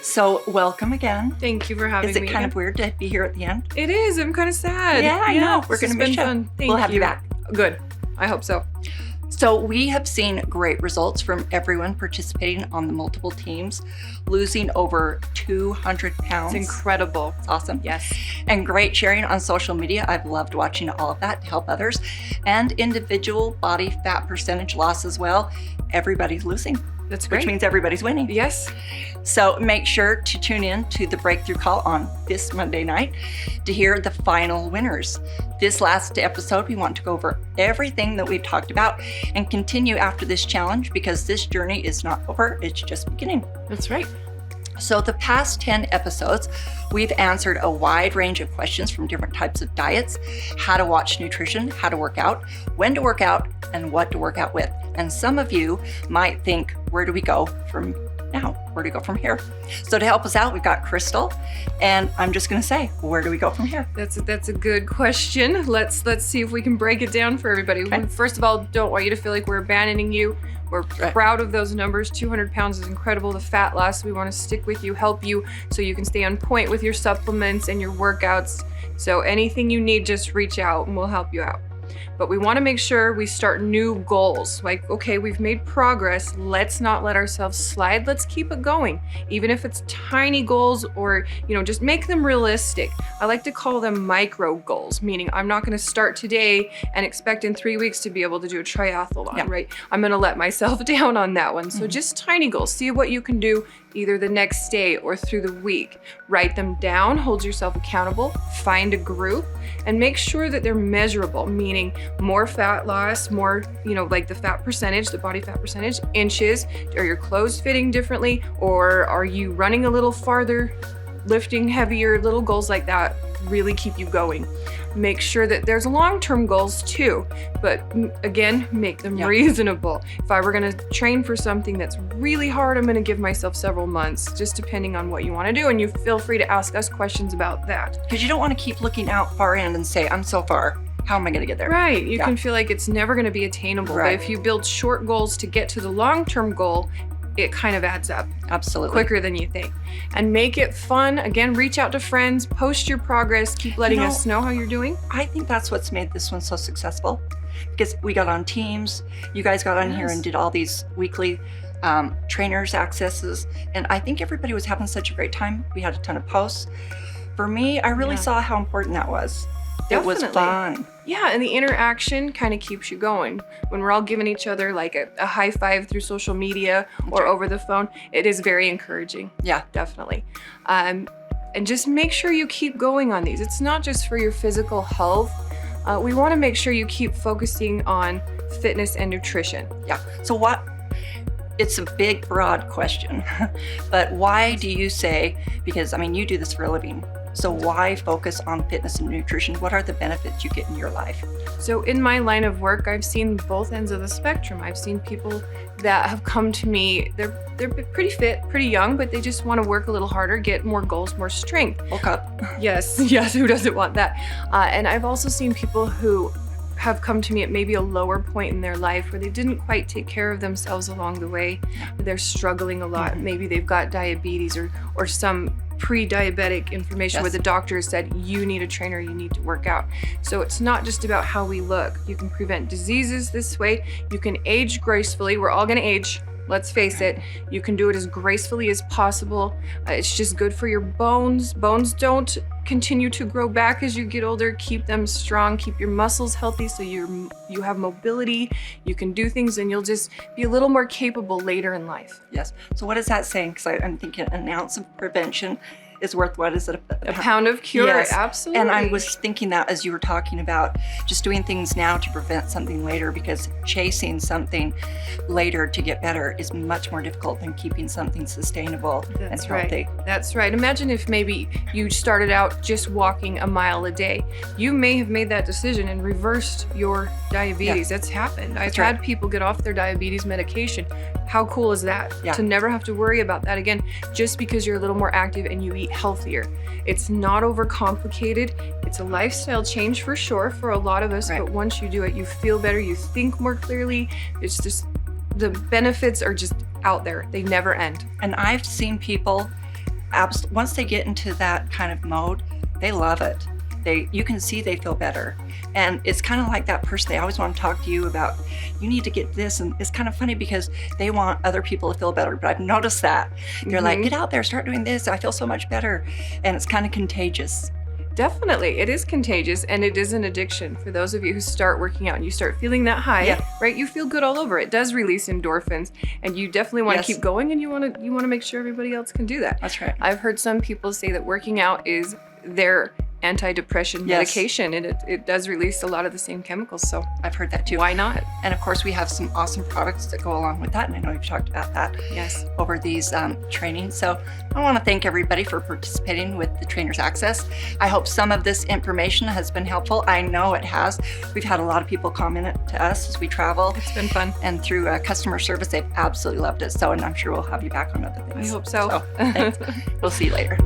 So welcome again. Thank you for having me. Is it kind of weird to be here at the end? It is. I'm kind of sad. Yeah, I know. We're going to miss you. Fun. We'll have you back. Good. I hope so. So we have seen great results from everyone participating on the multiple teams, losing over 200 pounds. It's incredible. It's awesome. Yes. And great sharing on social media. I've loved watching all of that to help others. And individual body fat percentage loss as well. Everybody's losing. That's great. Which means everybody's winning. Yes. So make sure to tune in to the Breakthrough Call on this Monday night to hear the final winners. This last episode, we want to go over everything that we've talked about and continue after this challenge because this journey is not over, it's just beginning. That's right. So the past 10 episodes, we've answered a wide range of questions from different types of diets, how to watch nutrition, how to work out, when to work out, and what to work out with. And some of you might think, where do we go from now? Where do we go from here? So to help us out, we've got Crystal, and I'm just going to say, where do we go from here? That's a good question. Let's see if we can break it down for everybody. Okay. First of all, don't want you to feel like we're abandoning you. We're proud of those numbers. 200 pounds is incredible. The fat loss, we want to stick with you, help you so you can stay on point with your supplements and your workouts. So anything you need, just reach out and we'll help you out. But we want to make sure we start new goals. Like, okay, we've made progress. Let's not let ourselves slide. Let's keep it going. Even if it's tiny goals or, just make them realistic. I like to call them micro goals, meaning I'm not going to start today and expect in 3 weeks to be able to do a triathlon, right? I'm going to let myself down on that one. So just tiny goals. See what you can do either the next day or through the week. Write them down, hold yourself accountable, find a group, and make sure that they're measurable, meaning more fat loss, more, like the fat percentage, the body fat percentage, inches. Are your clothes fitting differently? Or are you running a little farther, lifting heavier? Little goals like that really keep you going. Make sure that there's long-term goals too, but again, make them reasonable. If I were going to train for something that's really hard, I'm going to give myself several months, just depending on what you want to do. And you feel free to ask us questions about that. Because you don't want to keep looking out far in and say, I'm so far. How am I going to get there? Right. You can feel like it's never going to be attainable. Right. But if you build short goals to get to the long-term goal, it kind of adds up. Absolutely. Quicker than you think. And make it fun. Again, reach out to friends, post your progress, keep letting us know how you're doing. I think that's what's made this one so successful because we got on Teams, you guys got on here and did all these weekly trainers accesses. And I think everybody was having such a great time. We had a ton of posts. For me, I really saw how important that was. Definitely. It was fun. Yeah, and the interaction kind of keeps you going. When we're all giving each other like a high five through social media or over the phone, it is very encouraging. Yeah, definitely. And just make sure you keep going on these. It's not just for your physical health. We want to make sure you keep focusing on fitness and nutrition. Yeah. So it's a big, broad question, but why do you say, because you do this for a living, so why focus on fitness and nutrition? What are the benefits you get in your life? So in my line of work, I've seen both ends of the spectrum. I've seen people that have come to me, they're pretty fit, pretty young, but they just want to work a little harder, get more goals, more strength. Bulk up. Yes, who doesn't want that? And I've also seen people who have come to me at maybe a lower point in their life where they didn't quite take care of themselves along the way. They're struggling a lot. Maybe they've got diabetes or some pre-diabetic information where the doctor said, you need a trainer, you need to work out. So it's not just about how we look. You can prevent diseases this way. You can age gracefully. We're all going to age. Let's face it. You can do it as gracefully as possible. It's just good for your bones. Bones don't continue to grow back as you get older. Keep them strong. Keep your muscles healthy so you have mobility. You can do things and you'll just be a little more capable later in life. Yes. So what is that saying? Because I'm thinking an ounce of prevention is worth, what is it? A pound of cure. Yes. Absolutely. And I was thinking that as you were talking about just doing things now to prevent something later, because chasing something later to get better is much more difficult than keeping something sustainable and healthy. That's right. Imagine if maybe you started out just walking a mile a day. You may have made that decision and reversed your diabetes. That's happened. I've had people get off their diabetes medication. How cool is that? To never have to worry about that again, just because you're a little more active and you eat healthier. It's not overcomplicated. It's a lifestyle change for sure for a lot of us, but once you do it, you feel better, you think more clearly. It's just, the benefits are just out there. They never end. And I've seen people once they get into that kind of mode, they love it. You can see they feel better. And it's kind of like that person, they always want to talk to you about, you need to get this. And it's kind of funny because they want other people to feel better. But I've noticed that. They're like, get out there, start doing this. I feel so much better. And it's kind of contagious. Definitely. It is contagious, and it is an addiction. For those of you who start working out and you start feeling that high, right? You feel good all over. It does release endorphins, and you definitely want to keep going, and you want to make sure everybody else can do that. That's right. I've heard some people say that working out is their antidepressant medication, and it does release a lot of the same chemicals. So I've heard that too. Why not? And of course, we have some awesome products that go along with that. And I know you've talked about that over these trainings. So I want to thank everybody for participating with the Trainer's Access. I hope some of this information has been helpful. I know it has. We've had a lot of people comment it to us as we travel. It's been fun. And through customer service, they've absolutely loved it. So, and I'm sure we'll have you back on other things. I hope so. Thanks. We'll see you later.